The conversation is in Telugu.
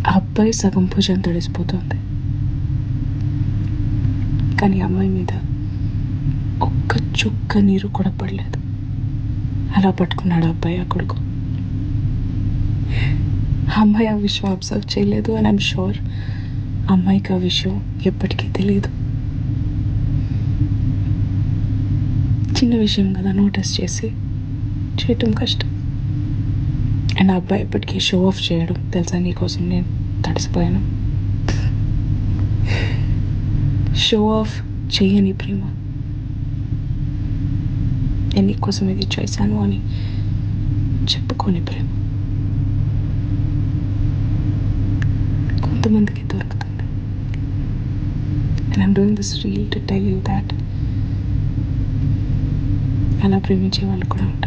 ఆ అబ్బాయి సగం భుజం తడిసిపోతుంది, కానీ అమ్మాయి మీద ఒక్క చుక్క నీరు కూడా పడలేదు. అలా పట్టుకున్నాడు అబ్బాయి ఆ కొడుకు. అమ్మాయి ఆ విషయం అబ్జర్వ్ చేయలేదు, అండ్ ఐమ్ షూర్ అమ్మాయికి ఆ విషయం ఎప్పటికీ తెలియదు. చిన్న విషయం కదా నోటీస్ చేయటం కష్టం. అండ్ ఆ అబ్బాయి ఎప్పటికీ షో ఆఫ్ చేయడం, తెలుసా నీకోసం నేను తడిసిపోయాను. షో ఆఫ్ చేయని ప్రేమ, నేను నీకోసం ఇది చేశాను అని చెప్పుకోని ప్రేమ కొంతమందికి దొరుకుతుంది. And I'm doing this reel to tell you that అలా ప్రేమించే వాళ్ళు కూడా ఉంటారు.